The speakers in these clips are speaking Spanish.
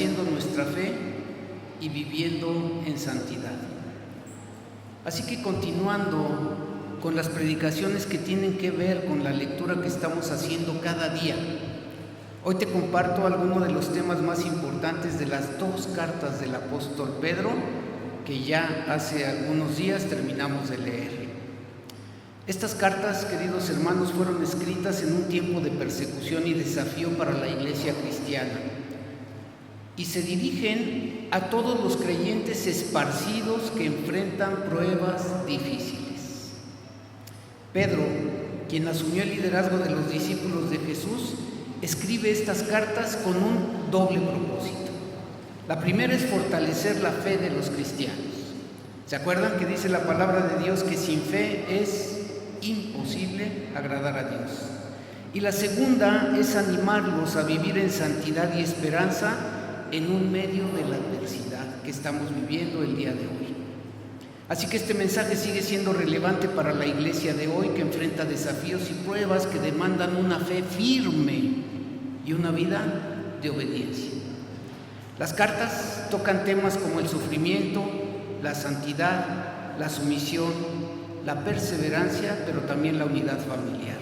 fortaleciendo nuestra fe y viviendo en santidad. Así que continuando con las predicaciones que tienen que ver con la lectura que estamos haciendo cada día, hoy te comparto algunos de los temas más importantes de las dos cartas del apóstol Pedro, que ya hace algunos días terminamos de leer. Estas cartas, queridos hermanos, fueron escritas en un tiempo de persecución y desafío para la iglesia cristiana y se dirigen a todos los creyentes esparcidos que enfrentan pruebas difíciles. Pedro, quien asumió el liderazgo de los discípulos de Jesús, escribe estas cartas con un doble propósito. La primera es fortalecer la fe de los cristianos. ¿Se acuerdan que dice la palabra de Dios que sin fe es imposible agradar a Dios? Y la segunda es animarlos a vivir en santidad y esperanza en un medio de la adversidad que estamos viviendo el día de hoy. Así que este mensaje sigue siendo relevante para la iglesia de hoy, que enfrenta desafíos y pruebas que demandan una fe firme y una vida de obediencia. Las cartas tocan temas como el sufrimiento, la santidad, la sumisión, la perseverancia, pero también la unidad familiar.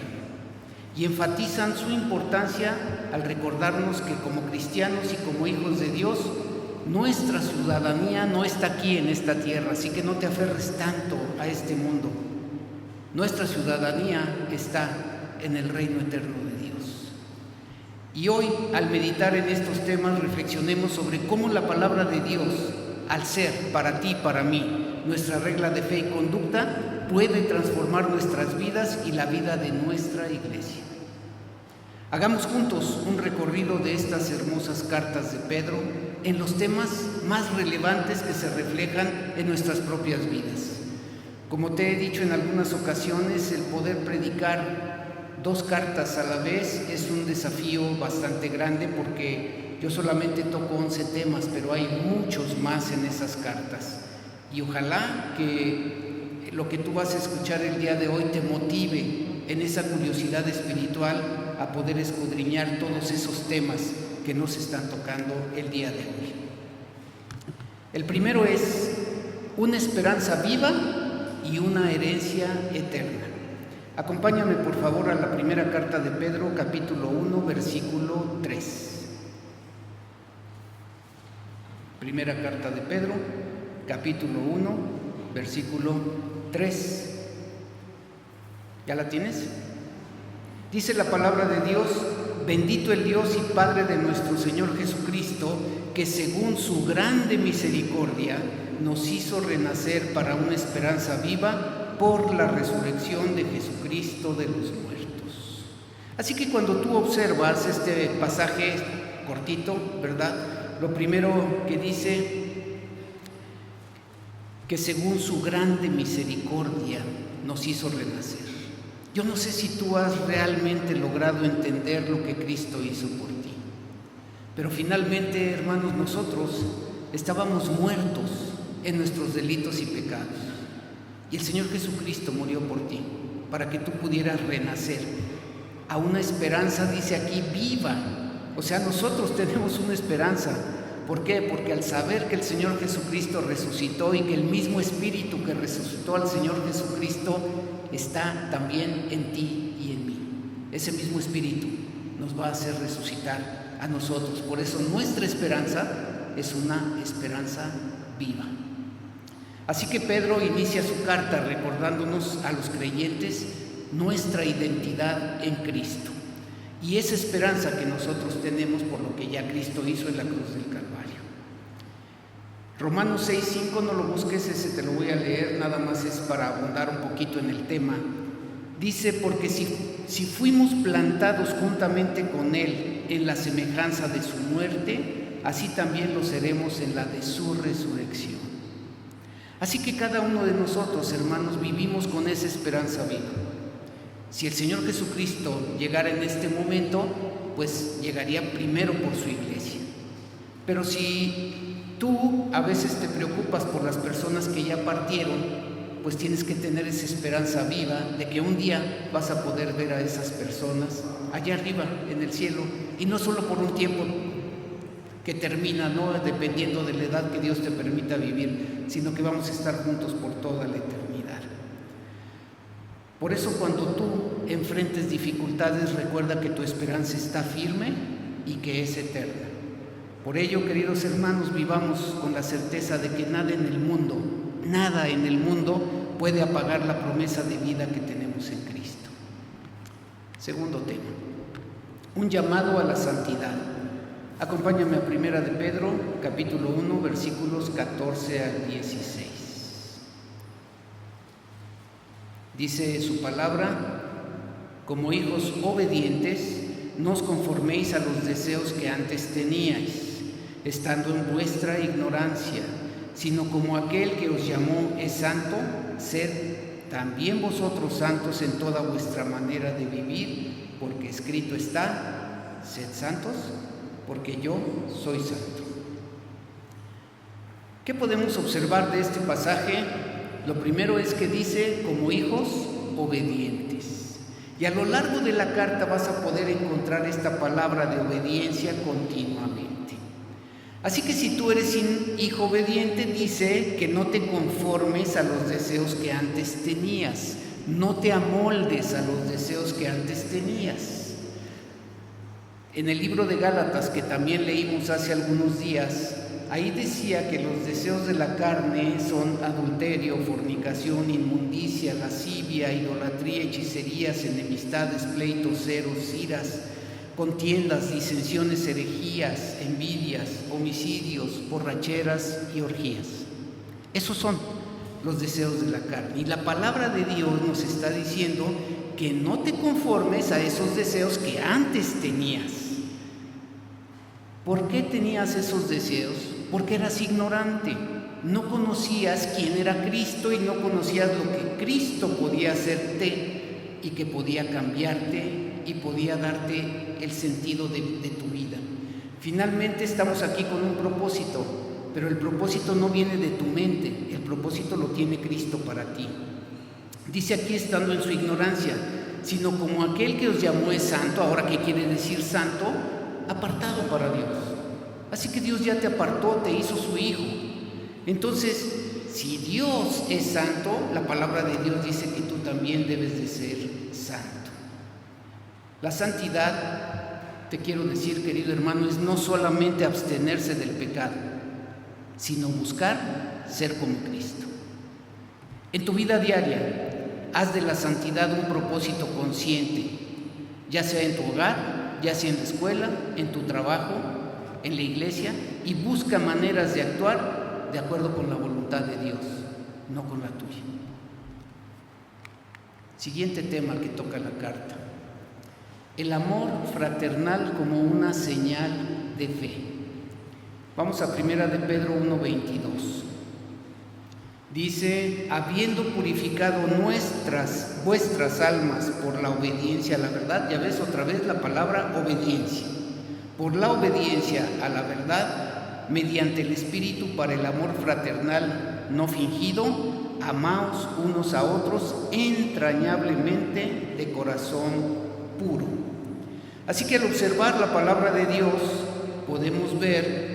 Y enfatizan su importancia al recordarnos que como cristianos y como hijos de Dios, nuestra ciudadanía no está aquí en esta tierra, así que no te aferres tanto a este mundo. Nuestra ciudadanía está en el reino eterno de Dios. Y hoy, al meditar en estos temas, reflexionemos sobre cómo la palabra de Dios, al ser para ti y para mí nuestra regla de fe y conducta, puede transformar nuestras vidas y la vida de nuestra iglesia. Hagamos juntos un recorrido de estas hermosas cartas de Pedro en los temas más relevantes que se reflejan en nuestras propias vidas. Como te he dicho en algunas ocasiones, el poder predicar dos cartas a la vez es un desafío bastante grande, porque yo solamente toco 11 temas, pero hay muchos más en esas cartas. Y ojalá que lo que tú vas a escuchar el día de hoy te motive en esa curiosidad espiritual a poder escudriñar todos esos temas que nos están tocando el día de hoy. El primero es una esperanza viva y una herencia eterna. Acompáñame por favor a la primera carta de Pedro, capítulo 1, versículo 3. Primera carta de Pedro, capítulo 1, versículo 3. ¿Ya la tienes? Dice la palabra de Dios: bendito el Dios y Padre de nuestro Señor Jesucristo, que según su grande misericordia nos hizo renacer para una esperanza viva por la resurrección de Jesucristo de los muertos. Así que cuando tú observas este pasaje cortito, ¿verdad? Lo primero que dice, que según su grande misericordia nos hizo renacer. Yo no sé si tú has realmente logrado entender lo que Cristo hizo por ti, pero finalmente, hermanos, nosotros estábamos muertos en nuestros delitos y pecados, y el Señor Jesucristo murió por ti para que tú pudieras renacer a una esperanza, dice aquí, viva. O sea, nosotros tenemos una esperanza. ¿Por qué? Porque al saber que el Señor Jesucristo resucitó y que el mismo Espíritu que resucitó al Señor Jesucristo está también en ti y en mí, ese mismo Espíritu nos va a hacer resucitar a nosotros. Por eso nuestra esperanza es una esperanza viva. Así que Pedro inicia su carta recordándonos a los creyentes nuestra identidad en Cristo y esa esperanza que nosotros tenemos por lo que ya Cristo hizo en la cruz del Calvario. Romanos 6:5, no lo busques, ese te lo voy a leer, nada más es para abundar un poquito en el tema. Dice: porque si fuimos plantados juntamente con Él en la semejanza de su muerte, así también lo seremos en la de su resurrección. Así que cada uno de nosotros, hermanos, vivimos con esa esperanza viva. Si el Señor Jesucristo llegara en este momento, pues llegaría primero por su iglesia. Pero si tú a veces te preocupas por las personas que ya partieron, pues tienes que tener esa esperanza viva de que un día vas a poder ver a esas personas allá arriba en el cielo, y no solo por un tiempo, que termina, no dependiendo de la edad que Dios te permita vivir, sino que vamos a estar juntos por toda la eternidad. Por eso cuando tú enfrentes dificultades, recuerda que tu esperanza está firme y que es eterna. Por ello, queridos hermanos, vivamos con la certeza de que nada en el mundo puede apagar la promesa de vida que tenemos en Cristo. Segundo tema, un llamado a la santidad. Acompáñame a 1 de Pedro, capítulo 1, versículos 14 al 16. Dice su palabra: como hijos obedientes, no os conforméis a los deseos que antes teníais, estando en vuestra ignorancia, sino como aquel que os llamó es santo, sed también vosotros santos en toda vuestra manera de vivir, porque escrito está: sed santos, porque yo soy santo. ¿Qué podemos observar de este pasaje? Lo primero es que dice como hijos obedientes. Y a lo largo de la carta vas a poder encontrar esta palabra de obediencia continuamente. Así que si tú eres un hijo obediente, dice que no te conformes a los deseos que antes tenías, no te amoldes a los deseos que antes tenías. En el libro de Gálatas, que también leímos hace algunos días, ahí decía que los deseos de la carne son adulterio, fornicación, inmundicia, lascivia, idolatría, hechicerías, enemistades, pleitos, celos, iras, contiendas, disensiones, herejías, envidias, homicidios, borracheras y orgías. Esos son los deseos de la carne. Y la palabra de Dios nos está diciendo que no te conformes a esos deseos que antes tenías. ¿Por qué tenías esos deseos? Porque eras ignorante, no conocías quién era Cristo y no conocías lo que Cristo podía hacerte y que podía cambiarte y podía darte el sentido de tu vida. Finalmente estamos aquí con un propósito, pero el propósito no viene de tu mente, el propósito lo tiene Cristo para ti. Dice aquí, estando en su ignorancia, sino como aquel que os llamó es santo. Ahora, ¿qué quiere decir santo? Apartado para Dios. Así que Dios ya te apartó, te hizo su hijo. Entonces, si Dios es santo, la palabra de Dios dice que tú también debes de ser santo. La santidad, te quiero decir, querido hermano, es no solamente abstenerse del pecado, sino buscar ser como Cristo. En tu vida diaria, haz de la santidad un propósito consciente, ya sea en tu hogar, ya sea en la escuela, en tu trabajo, en la iglesia, y busca maneras de actuar de acuerdo con la voluntad de Dios, no con la tuya. Siguiente tema que toca la carta: el amor fraternal como una señal de fe. Vamos a 1 de Pedro 1:22. Dice: habiendo purificado vuestras almas por la obediencia a la verdad. Ya ves otra vez la palabra obediencia. Por la obediencia a la verdad, mediante el Espíritu, para el amor fraternal no fingido, amaos unos a otros entrañablemente de corazón puro. Así que al observar la palabra de Dios, podemos ver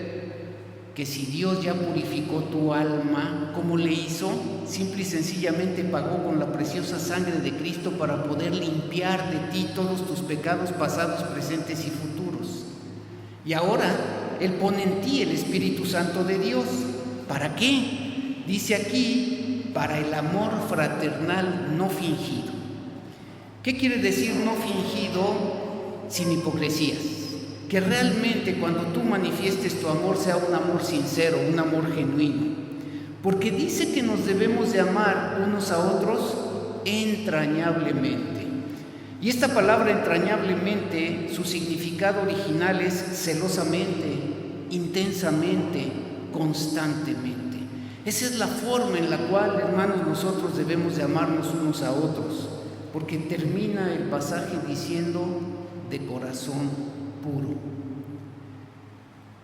que si Dios ya purificó tu alma, ¿cómo le hizo? Simple y sencillamente pagó con la preciosa sangre de Cristo para poder limpiar de ti todos tus pecados pasados, presentes y futuros. Y ahora Él pone en ti el Espíritu Santo de Dios. ¿Para qué? Dice aquí: para el amor fraternal no fingido. ¿Qué quiere decir no fingido? Sin hipocresías. Que realmente cuando tú manifiestes tu amor sea un amor sincero, un amor genuino. Porque dice que nos debemos de amar unos a otros entrañablemente. Y esta palabra entrañablemente, su significado original es celosamente, intensamente, constantemente. Esa es la forma en la cual, hermanos, nosotros debemos de amarnos unos a otros. Porque termina el pasaje diciendo: de corazón puro.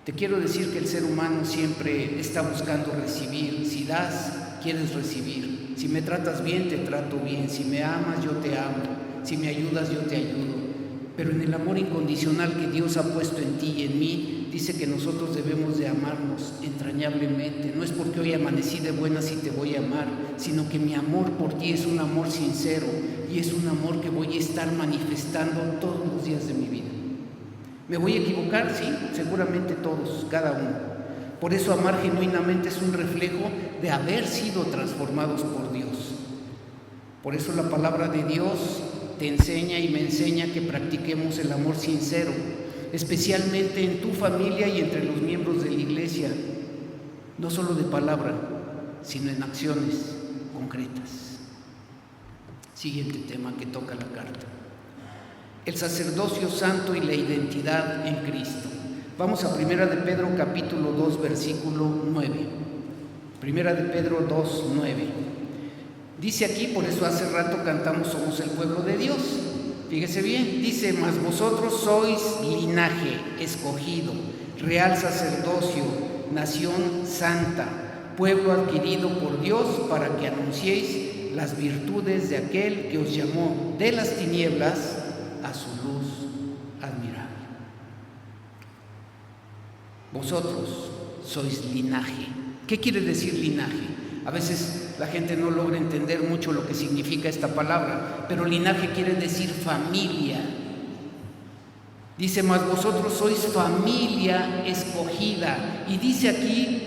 Te quiero decir que el ser humano siempre está buscando recibir. Si das, quieres recibir. Si me tratas bien, te trato bien. Si me amas, yo te amo. Si me ayudas, yo te ayudo. Pero en el amor incondicional que Dios ha puesto en ti y en mí, dice que nosotros debemos de amarnos entrañablemente. No es porque hoy amanecí de buenas y te voy a amar, sino que mi amor por ti es un amor sincero y es un amor que voy a estar manifestando todos los días de mi vida. ¿Me voy a equivocar? Sí, seguramente todos, cada uno. Por eso amar genuinamente es un reflejo de haber sido transformados por Dios. Por eso la palabra de Dios te enseña y me enseña que practiquemos el amor sincero, especialmente en tu familia y entre los miembros de la iglesia, no solo de palabra, sino en acciones concretas. Siguiente tema que toca la carta: el sacerdocio santo y la identidad en Cristo. Vamos a 1 de Pedro capítulo 2 versículo 9. 1 de Pedro 2, 9. Dice aquí, por eso hace rato cantamos Somos el pueblo de Dios. Fíjese bien, dice: mas vosotros sois linaje escogido, real sacerdocio, nación santa, pueblo adquirido por Dios, para que anunciéis las virtudes de aquel que os llamó de las tinieblas a su luz admirable. Vosotros sois linaje. ¿Qué quiere decir linaje? A veces la gente no logra entender mucho lo que significa esta palabra, pero linaje quiere decir familia. Dice: mas vosotros sois familia escogida. Y dice aquí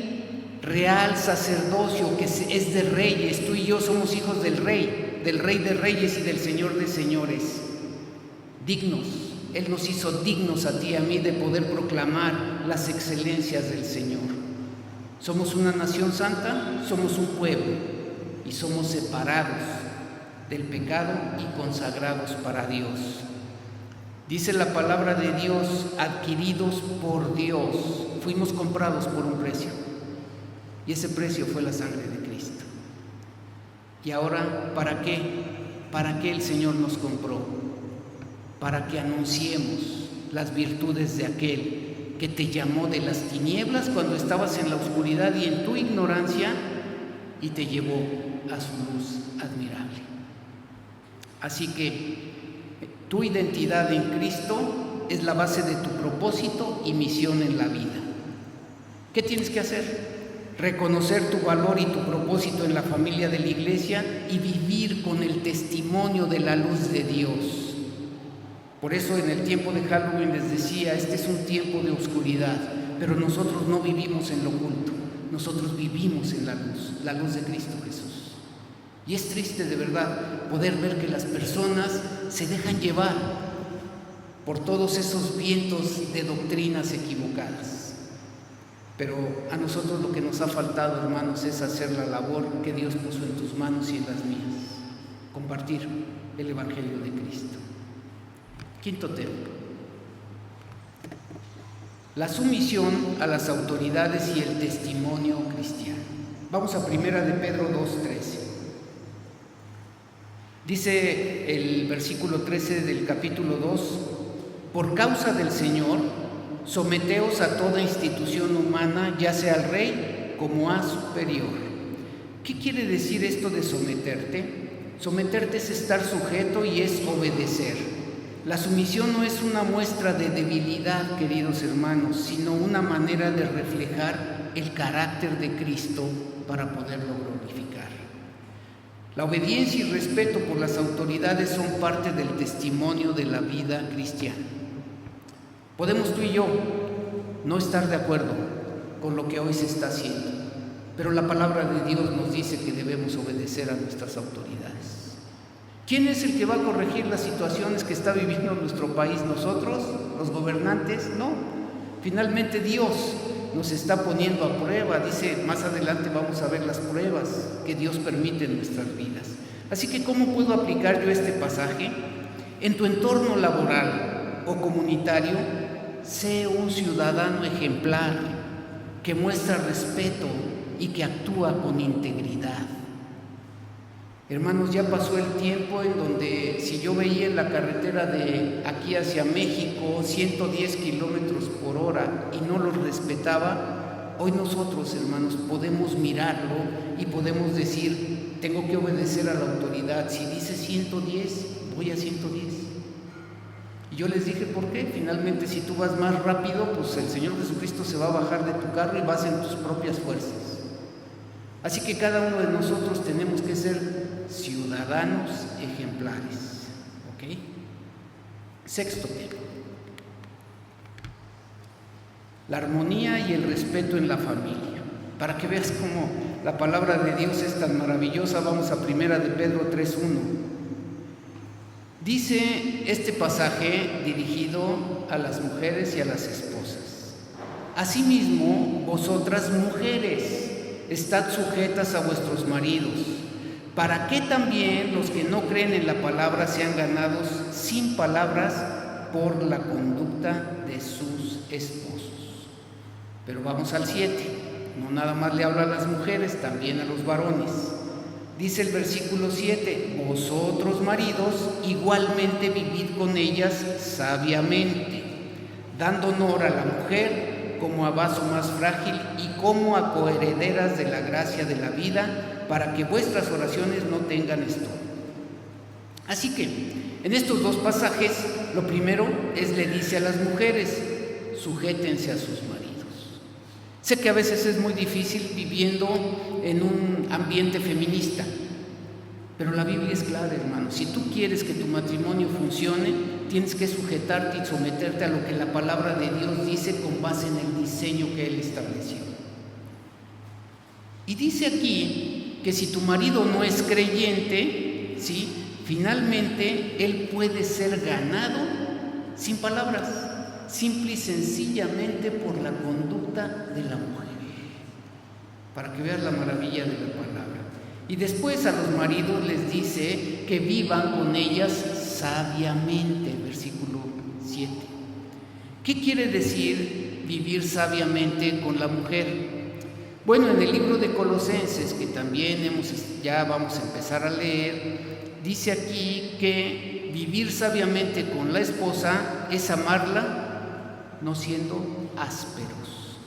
real sacerdocio, que es de reyes. Tú y yo somos hijos del Rey de Reyes y del Señor de Señores. Dignos. Él nos hizo dignos a ti y a mí de poder proclamar las excelencias del Señor. Somos una nación santa, somos un pueblo y somos separados del pecado y consagrados para Dios. Dice la palabra de Dios: adquiridos por Dios. Fuimos comprados por un precio y ese precio fue la sangre de Cristo. Y ahora, ¿para qué? ¿Para qué el Señor nos compró? Para que anunciemos las virtudes de aquel que te llamó de las tinieblas cuando estabas en la oscuridad y en tu ignorancia, y te llevó a su luz admirable. Así que tu identidad en Cristo es la base de tu propósito y misión en la vida. ¿Qué tienes que hacer? Reconocer tu valor y tu propósito en la familia de la iglesia y vivir con el testimonio de la luz de Dios. Por eso en el tiempo de Halloween les decía: este es un tiempo de oscuridad, pero nosotros no vivimos en lo oculto, nosotros vivimos en la luz de Cristo Jesús. Y es triste de verdad poder ver que las personas se dejan llevar por todos esos vientos de doctrinas equivocadas. Pero a nosotros lo que nos ha faltado, hermanos, es hacer la labor que Dios puso en tus manos y en las mías: compartir el Evangelio de Cristo. Quinto tema: la sumisión a las autoridades y el testimonio cristiano. Vamos a 1 de Pedro 2:13. Dice el versículo 13 del capítulo 2: por causa del Señor, someteos a toda institución humana, ya sea al rey como a superior. ¿Qué quiere decir esto de someterte? Someterte es estar sujeto y es obedecer. La sumisión no es una muestra de debilidad, queridos hermanos, sino una manera de reflejar el carácter de Cristo para poderlo glorificar. La obediencia y respeto por las autoridades son parte del testimonio de la vida cristiana. Podemos tú y yo no estar de acuerdo con lo que hoy se está haciendo, pero la palabra de Dios nos dice que debemos obedecer a nuestras autoridades. ¿Quién es el que va a corregir las situaciones que está viviendo nuestro país? ¿Nosotros, los gobernantes? No. Finalmente Dios nos está poniendo a prueba. Dice, más adelante vamos a ver las pruebas que Dios permite en nuestras vidas. Así que, ¿cómo puedo aplicar yo este pasaje? En tu entorno laboral o comunitario, sé un ciudadano ejemplar que muestra respeto y que actúa con integridad. Hermanos, ya pasó el tiempo en donde si yo veía en la carretera de aquí hacia México 110 kilómetros por hora y no los respetaba, hoy nosotros, hermanos, podemos mirarlo y podemos decir: tengo que obedecer a la autoridad. Si dice 110, voy a 110. yo les dije, ¿por qué? Finalmente, si tú vas más rápido, pues el Señor Jesucristo se va a bajar de tu carro y vas en tus propias fuerzas. Así que cada uno de nosotros tenemos que ser ciudadanos ejemplares. ¿Ok? Sexto tema. La armonía y el respeto en la familia. Para que veas cómo la palabra de Dios es tan maravillosa, vamos a 1 de Pedro 3:1. Dice este pasaje dirigido a las mujeres y a las esposas: asimismo, vosotras mujeres, estad sujetas a vuestros maridos, para que también los que no creen en la palabra sean ganados sin palabras por la conducta de sus esposos. Pero vamos al 7, no nada más le habla a las mujeres, también a los varones. Dice el versículo 7, vosotros maridos igualmente vivid con ellas sabiamente, dando honor a la mujer como a vaso más frágil y como a coherederas de la gracia de la vida, para que vuestras oraciones no tengan estorbo. Así que en estos dos pasajes, lo primero es, le dice a las mujeres, sujétense a sus maridos. Sé que a veces es muy difícil viviendo en un ambiente feminista, pero la Biblia es clara, hermano. Si tú quieres que tu matrimonio funcione, tienes que sujetarte y someterte a lo que la palabra de Dios dice con base en el diseño que Él estableció. Y dice aquí que si tu marido no es creyente, ¿sí?, finalmente él puede ser ganado sin palabras, simple y sencillamente por la conducta de la mujer, para que veas la maravilla de la palabra. Y después a los maridos les dice que vivan con ellas sabiamente, versículo 7. ¿Qué quiere decir vivir sabiamente con la mujer? Bueno, en el libro de Colosenses, que también ya vamos a empezar a leer, dice aquí que vivir sabiamente con la esposa es amarla no siendo ásperos,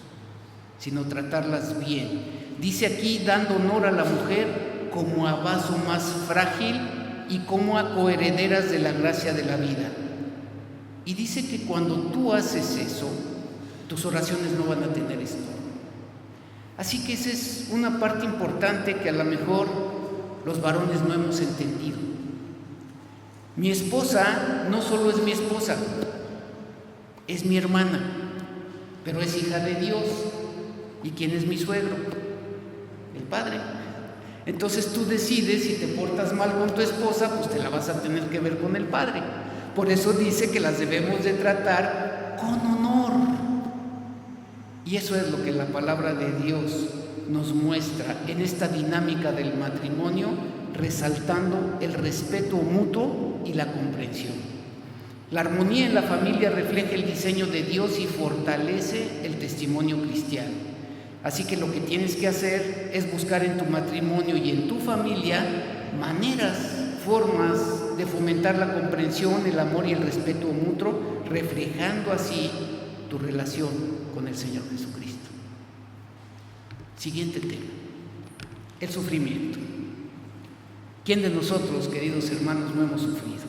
sino tratarlas bien. Dice aquí, dando honor a la mujer como a vaso más frágil y como a coherederas de la gracia de la vida. Y dice que cuando tú haces eso, tus oraciones no van a tener estorbo. Así que esa es una parte importante que a lo mejor los varones no hemos entendido. Mi esposa no solo es mi esposa, es mi hermana, pero es hija de Dios. ¿Y quién es mi suegro? El Padre. Entonces tú decides, si te portas mal con tu esposa, pues te la vas a tener que ver con el Padre. Por eso dice que las debemos de tratar con honor. Y eso es lo que la palabra de Dios nos muestra en esta dinámica del matrimonio, resaltando el respeto mutuo y la comprensión. La armonía en la familia refleja el diseño de Dios y fortalece el testimonio cristiano. Así que lo que tienes que hacer es buscar en tu matrimonio y en tu familia maneras, formas de fomentar la comprensión, el amor y el respeto mutuo, reflejando así tu relación con el Señor Jesucristo. Siguiente tema, el sufrimiento. ¿Quién de nosotros, queridos hermanos, no hemos sufrido?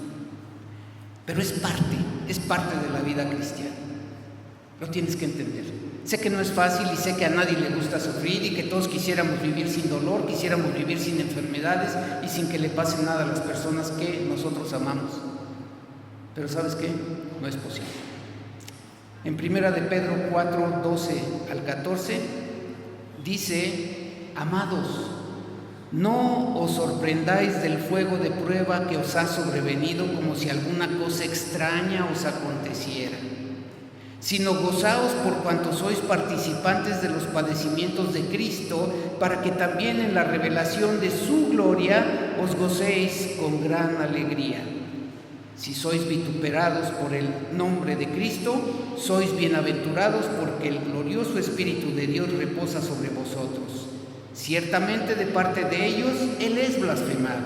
Pero es parte de la vida cristiana. Lo tienes que entender. Sé que no es fácil y sé que a nadie le gusta sufrir y que todos quisiéramos vivir sin dolor, quisiéramos vivir sin enfermedades y sin que le pase nada a las personas que nosotros amamos. Pero ¿sabes qué? No es posible. En 1 de Pedro 4, 12 al 14 dice: amados, no os sorprendáis del fuego de prueba que os ha sobrevenido como si alguna cosa extraña os aconteciera, sino gozaos por cuanto sois participantes de los padecimientos de Cristo, para que también en la revelación de su gloria os gocéis con gran alegría. Si sois vituperados por el nombre de Cristo, sois bienaventurados, porque el glorioso Espíritu de Dios reposa sobre vosotros. Ciertamente de parte de ellos Él es blasfemado,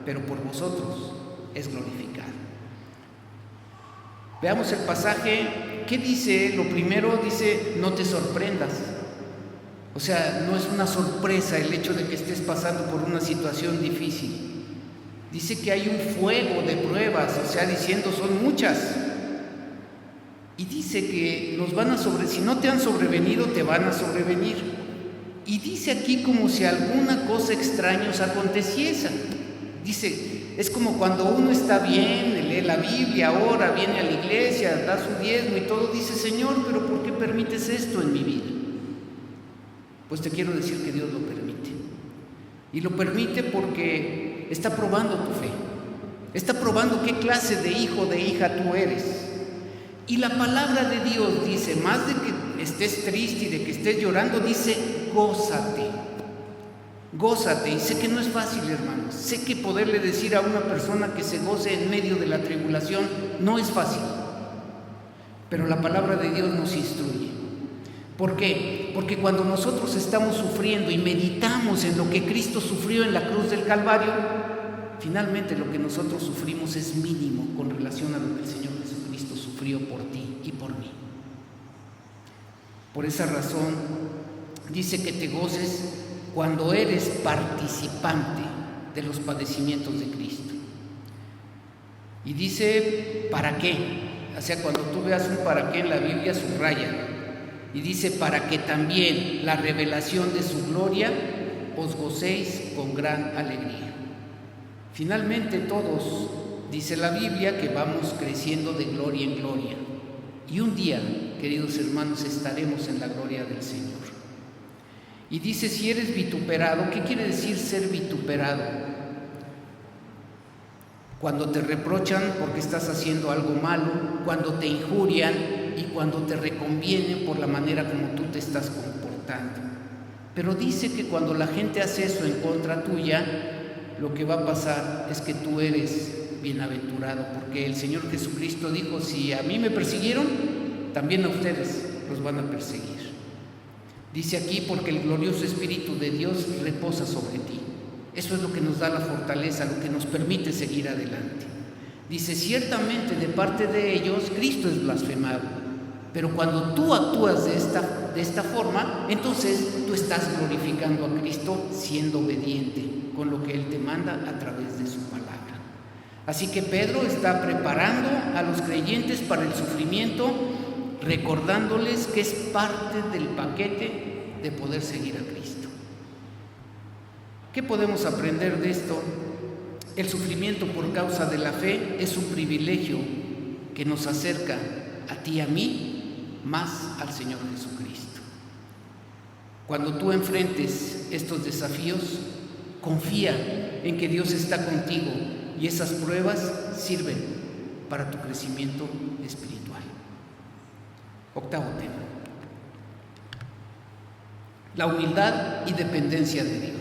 pero por vosotros es glorificado. Veamos el pasaje. ¿Qué dice? Lo primero dice: no te sorprendas. O sea, no es una sorpresa el hecho de que estés pasando por una situación difícil. Dice que hay un fuego de pruebas, o sea, diciendo son muchas. Y dice que si no te han sobrevenido, te van a sobrevenir. Y dice aquí como si alguna cosa extraña os aconteciese. Dice, es como cuando uno está bien, lee la Biblia, ora, viene a la iglesia, da su diezmo y todo. Dice, Señor, pero ¿por qué permites esto en mi vida? Pues te quiero decir que Dios lo permite. Y lo permite porque está probando tu fe. Está probando qué clase de hijo o de hija tú eres. Y la palabra de Dios dice, más de que estés triste y de que estés llorando, dice, gózate. Gózate. Y sé que no es fácil, hermanos. Sé que poderle decir a una persona que se goce en medio de la tribulación no es fácil. Pero la palabra de Dios nos instruye. ¿Por qué? Porque cuando nosotros estamos sufriendo y meditamos en lo que Cristo sufrió en la cruz del Calvario, finalmente lo que nosotros sufrimos es mínimo con relación a lo que el Señor Jesucristo sufrió por ti y por mí. Por esa razón, dice que te goces cuando eres participante de los padecimientos de Cristo. Y dice, ¿para qué? O sea, cuando tú veas un para qué en la Biblia, subraya. Y dice, para que también la revelación de su gloria os gocéis con gran alegría. Finalmente todos, dice la Biblia, que vamos creciendo de gloria en gloria. Y un día, queridos hermanos, estaremos en la gloria del Señor. Y dice, si eres vituperado, ¿qué quiere decir ser vituperado? Cuando te reprochan porque estás haciendo algo malo, cuando te injurian y cuando te reconvienen por la manera como tú te estás comportando. Pero dice que cuando la gente hace eso en contra tuya, lo que va a pasar es que tú eres bienaventurado, porque el Señor Jesucristo dijo, si a mí me persiguieron, también a ustedes los van a perseguir. Dice aquí, porque el glorioso Espíritu de Dios reposa sobre ti. Eso es lo que nos da la fortaleza, lo que nos permite seguir adelante. Dice, ciertamente de parte de ellos Cristo es blasfemado, pero cuando tú actúas de esta forma, entonces tú estás glorificando a Cristo siendo obediente con lo que Él te manda a través de su palabra. Así que Pedro está preparando a los creyentes para el sufrimiento, recordándoles que es parte del paquete de poder seguir a Cristo. ¿Qué podemos aprender de esto? El sufrimiento por causa de la fe es un privilegio que nos acerca a ti y a mí más al Señor Jesucristo. Cuando tú enfrentes estos desafíos, confía en que Dios está contigo y esas pruebas sirven para tu crecimiento espiritual. Octavo tema: la humildad y dependencia de Dios.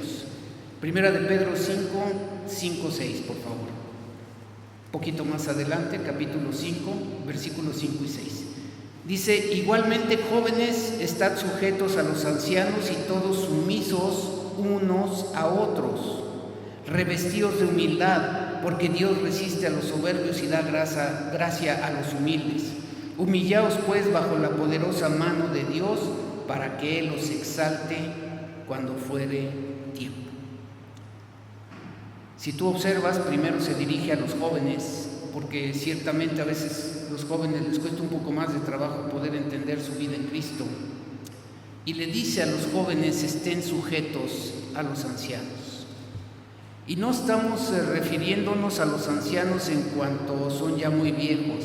Primera de Pedro 5, 6, por favor. Un poquito más adelante, capítulo 5, versículos 5 y 6. Dice, igualmente jóvenes, estad sujetos a los ancianos y todos sumisos unos a otros, revestidos de humildad, porque Dios resiste a los soberbios y da gracia a los humildes. Humillaos pues bajo la poderosa mano de Dios, para que Él os exalte cuando fuere tiempo. Si tú observas, primero se dirige a los jóvenes, porque ciertamente a veces a los jóvenes les cuesta un poco más de trabajo poder entender su vida en Cristo. Y le dice a los jóvenes, estén sujetos a los ancianos. Y no estamos refiriéndonos a los ancianos en cuanto son ya muy viejos,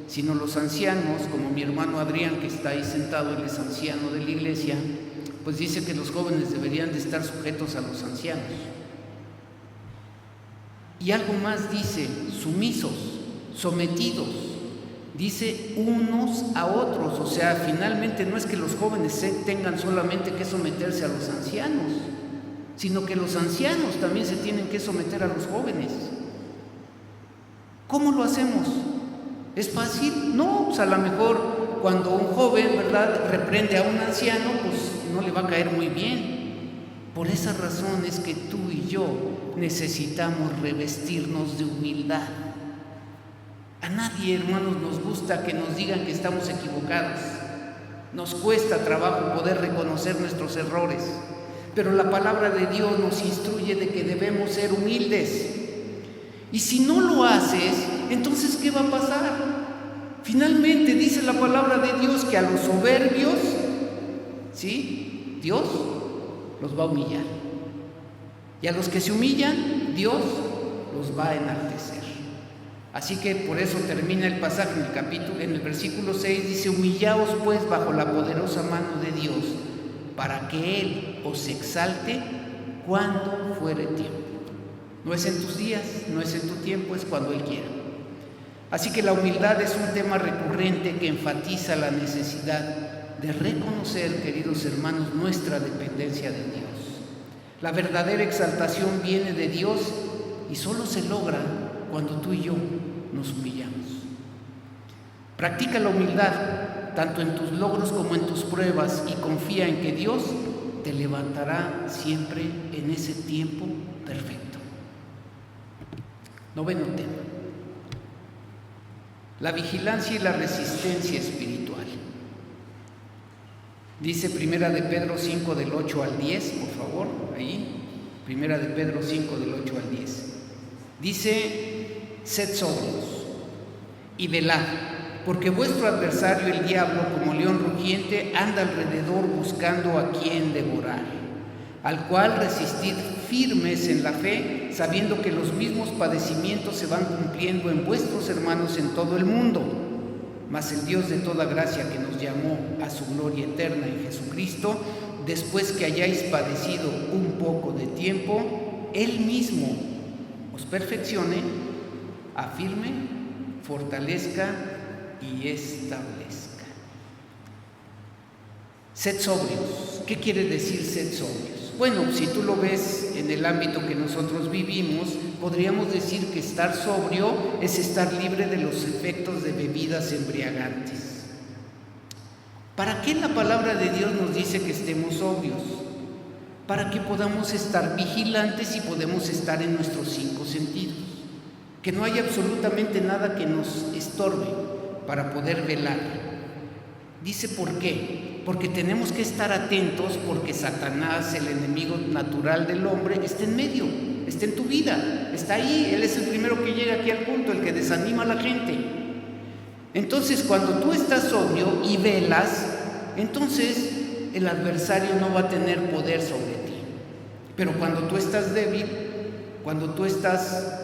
sino los ancianos, como mi hermano Adrián, que está ahí sentado, él es anciano de la iglesia, pues dice que los jóvenes deberían de estar sujetos a los ancianos. Y algo más dice, sumisos, sometidos, dice unos a otros. O sea, finalmente no es que los jóvenes tengan solamente que someterse a los ancianos, sino que los ancianos también se tienen que someter a los jóvenes. ¿Cómo lo hacemos? ¿Es fácil? No, pues a lo mejor cuando un joven, ¿verdad?, reprende a un anciano, pues no le va a caer muy bien. Por esa razón es que tú y yo necesitamos revestirnos de humildad. A nadie, hermanos, nos gusta que nos digan que estamos equivocados. Nos cuesta trabajo poder reconocer nuestros errores, pero la palabra de Dios nos instruye de que debemos ser humildes. Y si no lo haces, entonces ¿qué va a pasar? Finalmente dice la palabra de Dios que a los soberbios, ¿sí?, Dios los va a humillar. Y a los que se humillan, Dios los va a enaltecer. Así que por eso termina el pasaje en el versículo 6, dice: humillaos pues bajo la poderosa mano de Dios, para que Él os exalte cuando fuere tiempo. No es en tus días, no es en tu tiempo, es cuando Él quiera. Así que la humildad es un tema recurrente que enfatiza la necesidad de reconocer, queridos hermanos, nuestra dependencia de Dios. La verdadera exaltación viene de Dios y solo se logra cuando tú y yo nos humillamos. Practica la humildad tanto en tus logros como en tus pruebas y confía en que Dios te levantará siempre en ese tiempo perfecto. Noveno tema: la vigilancia y la resistencia espiritual. Dice Primera de Pedro 5 del 8 al 10, por favor, ahí. Primera de Pedro 5 del 8 al 10. Dice: sed sobrios y velad, porque vuestro adversario el diablo, como león rugiente, anda alrededor buscando a quien devorar, al cual resistid firmes en la fe, sabiendo que los mismos padecimientos se van cumpliendo en vuestros hermanos en todo el mundo. Mas el Dios de toda gracia, que nos llamó a su gloria eterna en Jesucristo, después que hayáis padecido un poco de tiempo, Él mismo os perfeccione, afirme, fortalezca y establezca. Sed sobrios. ¿Qué quiere decir sed sobrios? Bueno, si tú lo ves en el ámbito que nosotros vivimos, podríamos decir que estar sobrio es estar libre de los efectos de bebidas embriagantes. ¿Para qué la palabra de Dios nos dice que estemos sobrios? Para que podamos estar vigilantes y podemos estar en nuestros 5 sentidos. Que no haya absolutamente nada que nos estorbe para poder velar. Dice ¿por qué? Porque tenemos que estar atentos, porque Satanás, el enemigo natural del hombre, está en medio, está en tu vida, está ahí. Él es el primero que llega aquí al punto, el que desanima a la gente. Entonces, cuando tú estás sobrio y velas, entonces el adversario no va a tener poder sobre ti. Pero cuando tú estás débil, cuando tú estás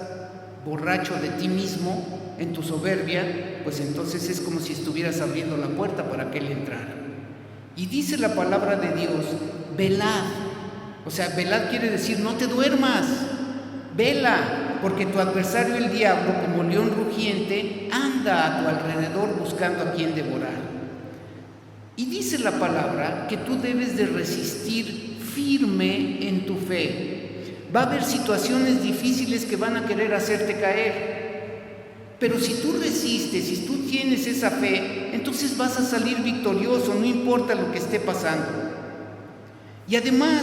borracho de ti mismo, en tu soberbia, pues entonces es como si estuvieras abriendo la puerta para que él entrara. Y dice la palabra de Dios: velad. O sea, velad quiere decir no te duermas, vela, porque tu adversario el diablo, como león rugiente, anda a tu alrededor buscando a quien devorar. Y dice la palabra que tú debes de resistir firme en tu fe. Va a haber situaciones difíciles que van a querer hacerte caer. Pero si tú resistes, si tú tienes esa fe, entonces vas a salir victorioso, no importa lo que esté pasando. Y además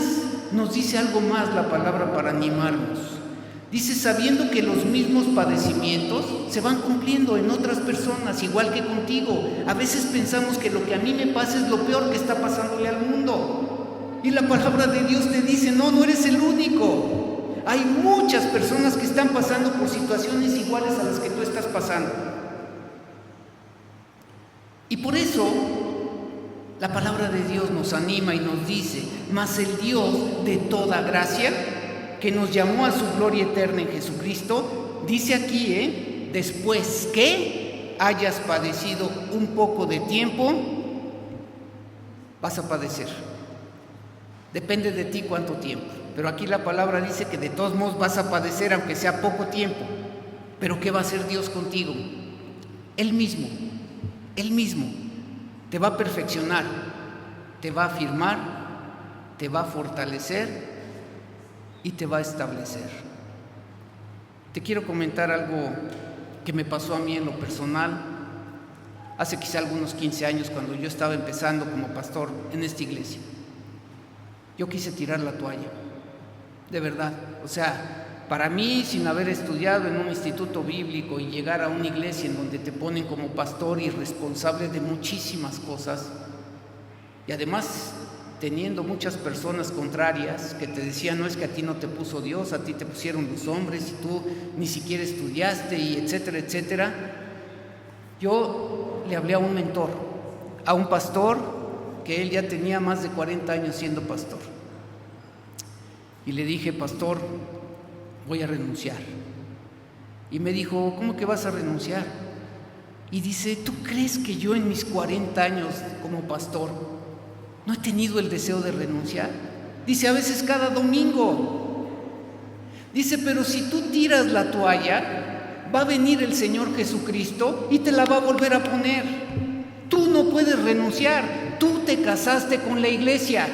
nos dice algo más la palabra para animarnos. Dice: sabiendo que los mismos padecimientos se van cumpliendo en otras personas, igual que contigo. A veces pensamos que lo que a mí me pasa es lo peor que está pasándole al mundo. Y la palabra de Dios te dice: no, no eres el único. Hay muchas personas que están pasando por situaciones iguales a las que tú estás pasando. Y por eso la palabra de Dios nos anima y nos dice: mas el Dios de toda gracia, que nos llamó a su gloria eterna en Jesucristo, dice aquí, después que hayas padecido un poco de tiempo, vas a padecer. Depende de ti cuánto tiempo. Pero aquí la palabra dice que de todos modos vas a padecer, aunque sea poco tiempo. Pero ¿qué va a hacer Dios contigo? Él mismo te va a perfeccionar, te va a afirmar, te va a fortalecer y te va a establecer. Te quiero comentar algo que me pasó a mí en lo personal hace quizá algunos 15 años, cuando yo estaba empezando como pastor en esta iglesia. Yo quise tirar la toalla, de verdad. O sea, para mí, sin haber estudiado en un instituto bíblico y llegar a una iglesia en donde te ponen como pastor y responsable de muchísimas cosas, y además teniendo muchas personas contrarias que te decían: no, es que a ti no te puso Dios, a ti te pusieron los hombres y tú ni siquiera estudiaste, y etcétera, etcétera. Yo le hablé a un mentor, a un pastor que él ya tenía más de 40 años siendo pastor. Y le dije: pastor, voy a renunciar. Y me dijo: ¿cómo que vas a renunciar? Y dice: ¿tú crees que yo en mis 40 años como pastor no he tenido el deseo de renunciar? Dice: a veces cada domingo. Dice: pero si tú tiras la toalla, va a venir el Señor Jesucristo y te la va a volver a poner. Tú no puedes renunciar. Tú te casaste con la iglesia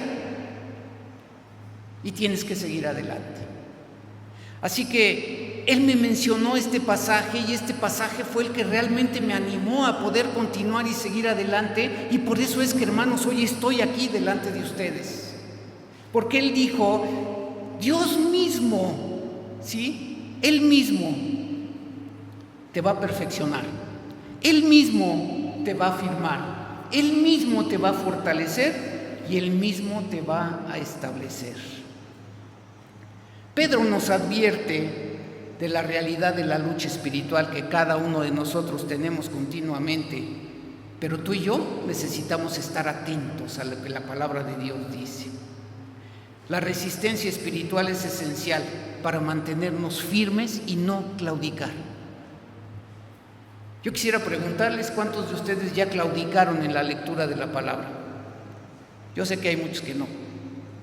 y tienes que seguir adelante. Así que él me mencionó este pasaje, y este pasaje fue el que realmente me animó a poder continuar y seguir adelante, y por eso es que, hermanos, hoy estoy aquí delante de ustedes. Porque él dijo: Dios mismo, ¿sí? Él mismo te va a perfeccionar, Él mismo te va a afirmar, Él mismo te va a fortalecer y Él mismo te va a establecer. Pedro nos advierte de la realidad de la lucha espiritual que cada uno de nosotros tenemos continuamente, pero tú y yo necesitamos estar atentos a lo que la palabra de Dios dice. La resistencia espiritual es esencial para mantenernos firmes y no claudicar. Yo quisiera preguntarles: ¿cuántos de ustedes ya claudicaron en la lectura de la palabra? Yo sé que hay muchos que no,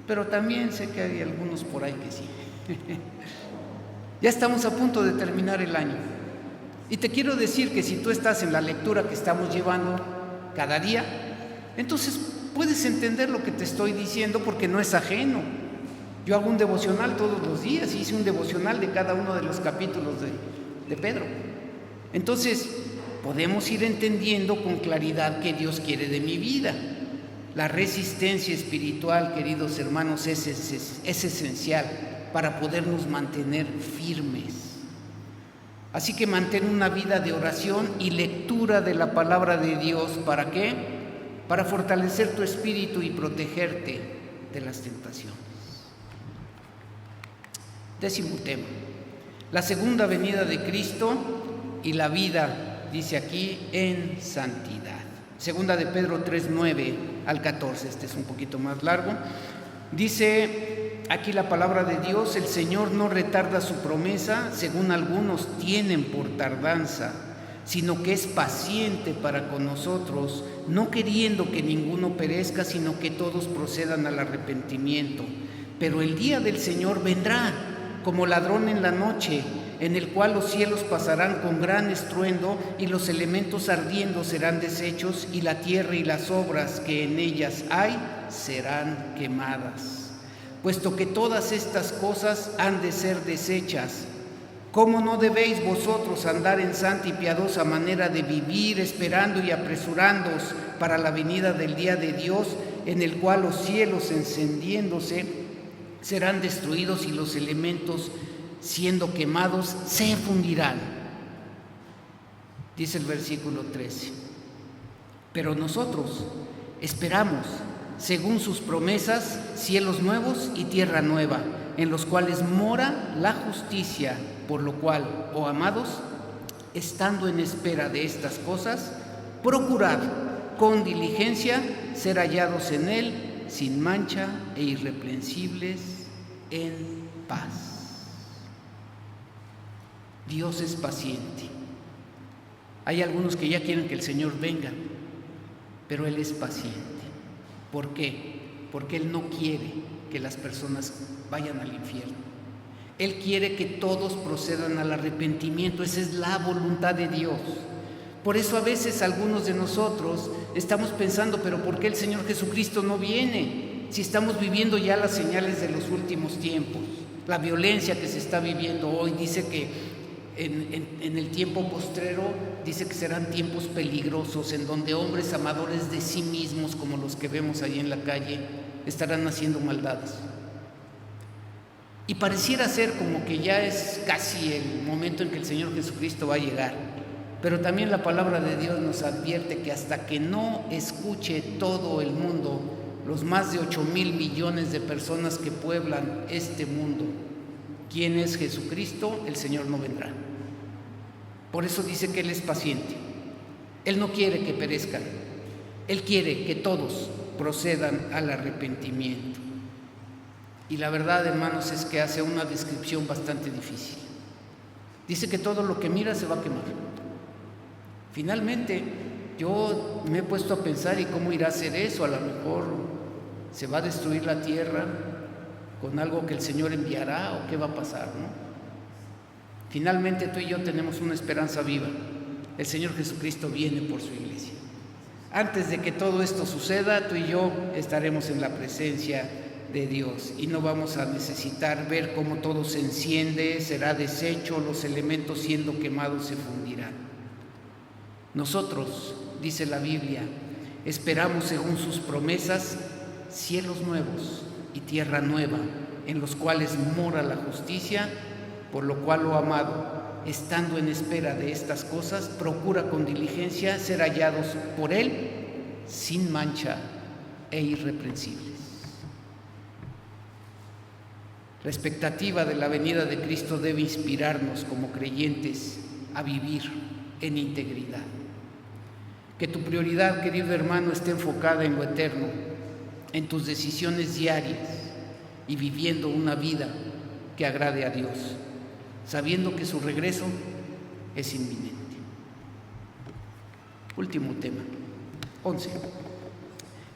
pero también sé que hay algunos por ahí que sí. Ya estamos a punto de terminar el año, y te quiero decir que si tú estás en la lectura que estamos llevando cada día, entonces puedes entender lo que te estoy diciendo, porque no es ajeno. Yo hago un devocional todos los días, hice un devocional de cada uno de los capítulos de Pedro. Entonces podemos ir entendiendo con claridad qué Dios quiere de mi vida. La resistencia espiritual, queridos hermanos, es esencial para podernos mantener firmes. Así que mantén una vida de oración y lectura de la palabra de Dios. ¿Para qué? Para fortalecer tu espíritu y protegerte de las tentaciones. 10º tema: la segunda venida de Cristo y la vida, dice aquí, en santidad. Segunda de Pedro 3:9 al 14, este es un poquito más largo. Dice aquí la palabra de Dios: el Señor no retarda su promesa, según algunos tienen por tardanza, sino que es paciente para con nosotros, no queriendo que ninguno perezca, sino que todos procedan al arrepentimiento. Pero el día del Señor vendrá como ladrón en la noche, en el cual los cielos pasarán con gran estruendo, y los elementos ardiendo serán deshechos, y la tierra y las obras que en ellas hay serán quemadas. Puesto que todas estas cosas han de ser deshechas, ¿cómo no debéis vosotros andar en santa y piadosa manera de vivir, esperando y apresurándoos para la venida del día de Dios, en el cual los cielos encendiéndose serán destruidos y los elementos siendo quemados se fundirán? Dice el versículo 13: pero nosotros esperamos, según sus promesas, cielos nuevos y tierra nueva, en los cuales mora la justicia, por lo cual, oh amados, estando en espera de estas cosas, procurad con diligencia ser hallados en Él, sin mancha e irreprensibles en paz. Dios es paciente. Hay algunos que ya quieren que el Señor venga, pero Él es paciente. ¿Por qué? Porque Él no quiere que las personas vayan al infierno. Él quiere que todos procedan al arrepentimiento. Esa es la voluntad de Dios. Por eso a veces algunos de nosotros estamos pensando: ¿pero por qué el Señor Jesucristo no viene? Si estamos viviendo ya las señales de los últimos tiempos. La violencia que se está viviendo hoy, dice que en el tiempo postrero, dice que serán tiempos peligrosos, en donde hombres amadores de sí mismos, como los que vemos ahí en la calle, estarán haciendo maldades. Y pareciera ser como que ya es casi el momento en que el Señor Jesucristo va a llegar. Pero también la palabra de Dios nos advierte que hasta que no escuche todo el mundo, los más de 8,000 millones de personas que pueblan este mundo, ¿quién es Jesucristo?, el Señor no vendrá. Por eso dice que Él es paciente. Él no quiere que perezcan, Él quiere que todos procedan al arrepentimiento. Y la verdad, hermanos, es que hace una descripción bastante difícil. Dice que todo lo que mira se va a quemar. Finalmente, yo me he puesto a pensar, ¿y cómo irá a ser eso? A lo mejor se va a destruir la tierra con algo que el Señor enviará, o qué va a pasar, ¿no? Finalmente, tú y yo tenemos una esperanza viva. El Señor Jesucristo viene por su iglesia. Antes de que todo esto suceda, tú y yo estaremos en la presencia de Dios y no vamos a necesitar ver cómo todo se enciende, será deshecho, los elementos siendo quemados se fundirán. Nosotros, dice la Biblia, esperamos según sus promesas cielos nuevos y tierra nueva, en los cuales mora la justicia, por lo cual, lo amado, estando en espera de estas cosas, procura con diligencia ser hallados por Él sin mancha e irreprensibles. La expectativa de la venida de Cristo debe inspirarnos como creyentes a vivir en integridad. Que tu prioridad, querido hermano, esté enfocada en lo eterno, en tus decisiones diarias y viviendo una vida que agrade a Dios, sabiendo que su regreso es inminente. Último tema, 11.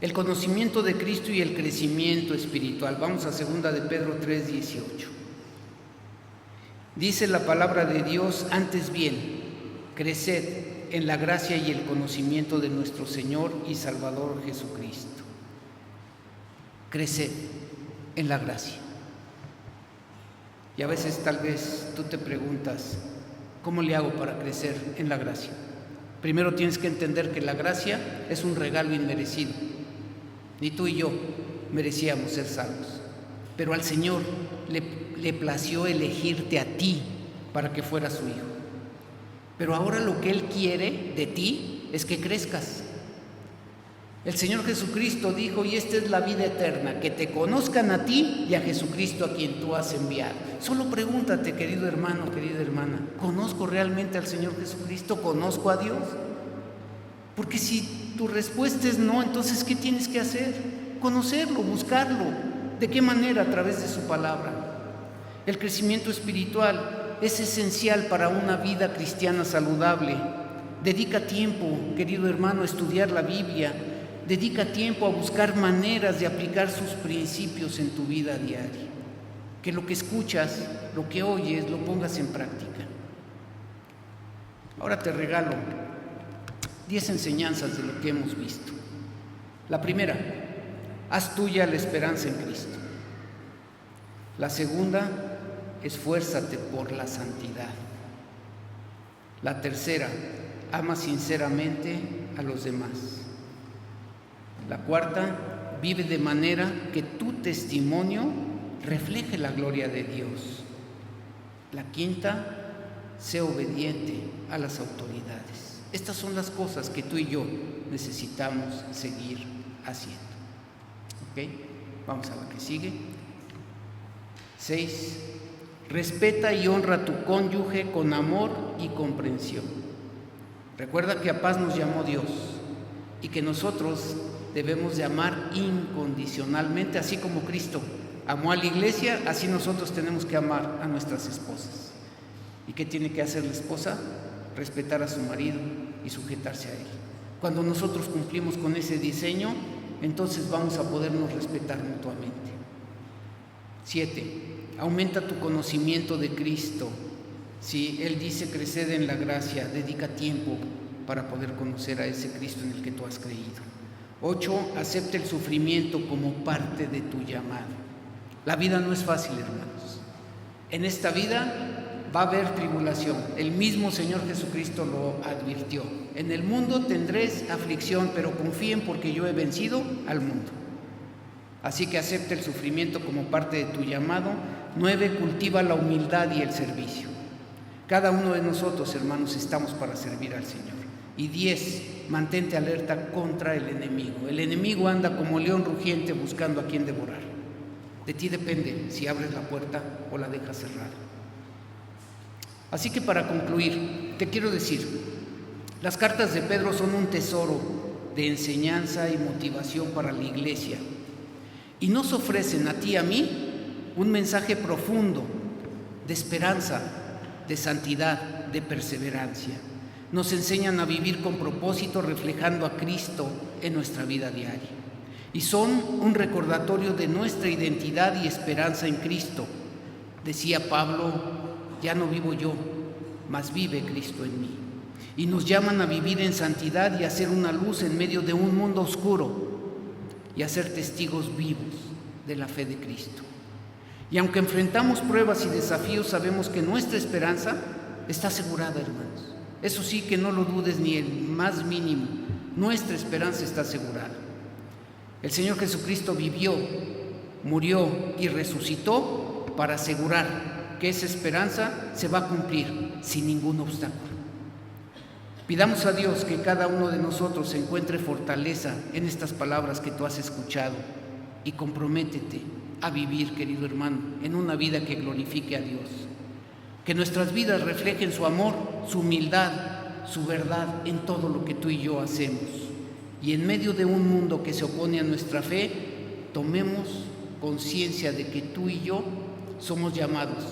El conocimiento de Cristo y el crecimiento espiritual. Vamos a 2 de Pedro 3:18. Dice la palabra de Dios: antes bien, creced en la gracia y el conocimiento de nuestro Señor y Salvador Jesucristo. Creced en la gracia. Y a veces tal vez tú te preguntas, ¿cómo le hago para crecer en la gracia? Primero tienes que entender que la gracia es un regalo inmerecido. Ni tú y yo merecíamos ser salvos, pero al Señor le plació elegirte a ti para que fueras su hijo. Pero ahora lo que Él quiere de ti es que crezcas. El Señor Jesucristo dijo: y esta es la vida eterna, que te conozcan a ti y a Jesucristo a quien tú has enviado. Solo pregúntate, querido hermano, querida hermana, ¿conozco realmente al Señor Jesucristo? ¿Conozco a Dios? Porque si tu respuesta es no, entonces ¿qué tienes que hacer? Conocerlo, buscarlo. ¿De qué manera? A través de su palabra. El crecimiento espiritual es esencial para una vida cristiana saludable. Dedica tiempo, querido hermano, a estudiar la Biblia. Dedica tiempo a buscar maneras de aplicar sus principios en tu vida diaria. Que lo que escuchas, lo que oyes, lo pongas en práctica. Ahora te regalo 10 enseñanzas de lo que hemos visto. La primera: haz tuya la esperanza en Cristo. La segunda: esfuérzate por la santidad. La tercera: ama sinceramente a los demás. La cuarta: vive de manera que tu testimonio refleje la gloria de Dios. La quinta: sé obediente a las autoridades. Estas son las cosas que tú y yo necesitamos seguir haciendo. ¿Ok? Vamos a la que sigue. 6. Respeta y honra a tu cónyuge con amor y comprensión. Recuerda que a paz nos llamó Dios y que nosotros debemos de amar incondicionalmente, así como Cristo amó a la iglesia, así nosotros tenemos que amar a nuestras esposas. ¿Y qué tiene que hacer la esposa? Respetar a su marido y sujetarse a él. Cuando nosotros cumplimos con ese diseño, entonces vamos a podernos respetar mutuamente. 7. Aumenta tu conocimiento de Cristo. Si Él dice crecer en la gracia, dedica tiempo para poder conocer a ese Cristo en el que tú has creído. 8. Acepta el sufrimiento como parte de tu llamado. La vida no es fácil, hermanos. En esta vida va a haber tribulación. El mismo Señor Jesucristo lo advirtió. En el mundo tendréis aflicción, pero confíen porque yo he vencido al mundo. Así que acepta el sufrimiento como parte de tu llamado. 9. Cultiva la humildad y el servicio. Cada uno de nosotros, hermanos, estamos para servir al Señor. Y 10. Mantente alerta contra el enemigo. El enemigo anda como león rugiente buscando a quien devorar. De ti depende si abres la puerta o la dejas cerrada. Así que para concluir, te quiero decir, Las cartas de Pedro son un tesoro de enseñanza y motivación para la iglesia y nos ofrecen a ti y a mí un mensaje profundo de esperanza, de santidad, de perseverancia. Nos enseñan a vivir con propósito, reflejando a Cristo en nuestra vida diaria. Y son un recordatorio de nuestra identidad y esperanza en Cristo. Decía Pablo, ya no vivo yo, mas vive Cristo en mí. Y nos llaman a vivir en santidad y a ser una luz en medio de un mundo oscuro y a ser testigos vivos de la fe de Cristo. Y aunque enfrentamos pruebas y desafíos, sabemos que nuestra esperanza está asegurada, hermanos. Eso sí, que no lo dudes ni el más mínimo. Nuestra esperanza está asegurada. El Señor Jesucristo vivió, murió y resucitó para asegurar que esa esperanza se va a cumplir sin ningún obstáculo. Pidamos a Dios que cada uno de nosotros encuentre fortaleza en estas palabras que tú has escuchado y comprométete a vivir, querido hermano, en una vida que glorifique a Dios. Que nuestras vidas reflejen su amor, su humildad, su verdad en todo lo que tú y yo hacemos. Y en medio de un mundo que se opone a nuestra fe, tomemos conciencia de que tú y yo somos llamados.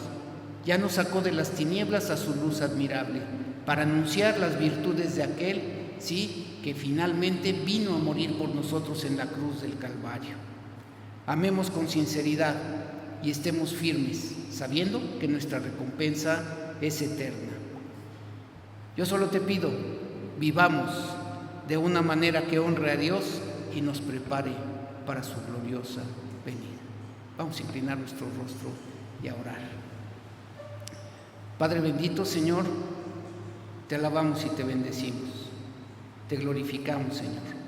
Ya nos sacó de las tinieblas a su luz admirable, para anunciar las virtudes de aquel, sí, que finalmente vino a morir por nosotros en la cruz del Calvario. Amemos con sinceridad y estemos firmes, sabiendo que nuestra recompensa es eterna. Yo solo te pido, vivamos de una manera que honre a Dios y nos prepare para su gloriosa venida. Vamos a inclinar nuestro rostro y a orar. Padre bendito, Señor, te alabamos y te bendecimos, te glorificamos, Señor.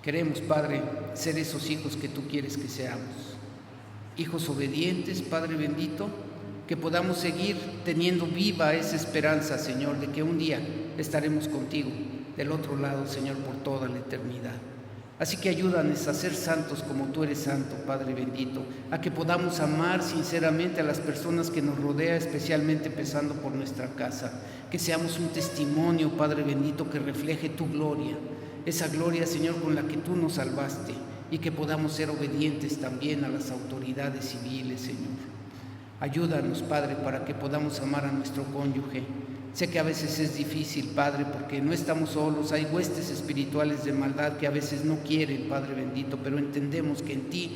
Queremos, Padre, ser esos hijos que tú quieres que seamos. Hijos obedientes, Padre bendito, que podamos seguir teniendo viva esa esperanza, Señor, de que un día estaremos contigo del otro lado, Señor, por toda la eternidad. Así que ayúdanos a ser santos como tú eres santo, Padre bendito, a que podamos amar sinceramente a las personas que nos rodean, especialmente empezando por nuestra casa. Que seamos un testimonio, Padre bendito, que refleje tu gloria, esa gloria, Señor, con la que tú nos salvaste, y que podamos ser obedientes también a las autoridades civiles, Señor. Ayúdanos, Padre, para que podamos amar a nuestro cónyuge. Sé que a veces es difícil, Padre, porque no estamos solos, hay huestes espirituales de maldad que a veces no quieren, Padre bendito, pero entendemos que en ti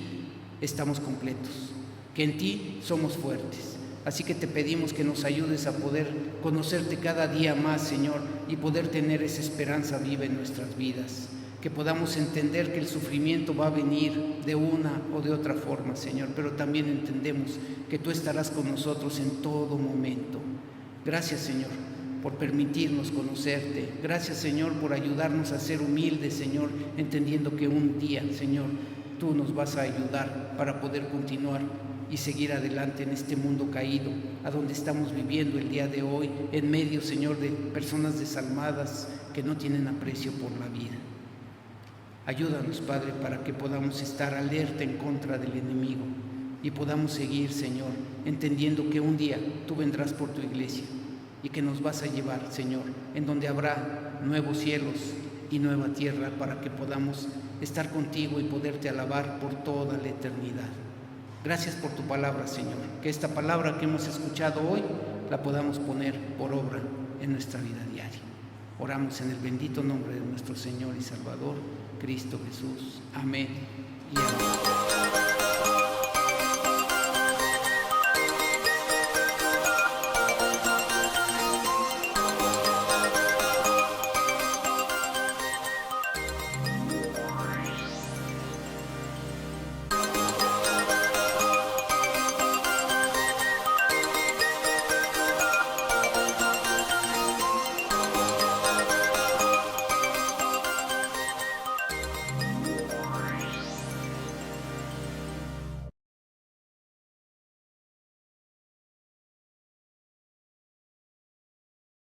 estamos completos, que en ti somos fuertes. Así que te pedimos que nos ayudes a poder conocerte cada día más, Señor, y poder tener esa esperanza viva en nuestras vidas. Que podamos entender que el sufrimiento va a venir de una o de otra forma, Señor, pero también entendemos que tú estarás con nosotros en todo momento. Gracias, Señor, por permitirnos conocerte. Gracias, Señor, por ayudarnos a ser humildes, Señor, entendiendo que un día, Señor, tú nos vas a ayudar para poder continuar y seguir adelante en este mundo caído, a donde estamos viviendo el día de hoy, en medio, Señor, de personas desalmadas que no tienen aprecio por la vida. Ayúdanos, Padre, para que podamos estar alerta en contra del enemigo y podamos seguir, Señor, entendiendo que un día tú vendrás por tu iglesia y que nos vas a llevar, Señor, en donde habrá nuevos cielos y nueva tierra para que podamos estar contigo y poderte alabar por toda la eternidad. Gracias por tu palabra, Señor, que esta palabra que hemos escuchado hoy la podamos poner por obra en nuestra vida diaria. Oramos en el bendito nombre de nuestro Señor y Salvador, Cristo Jesús. Amén y amén.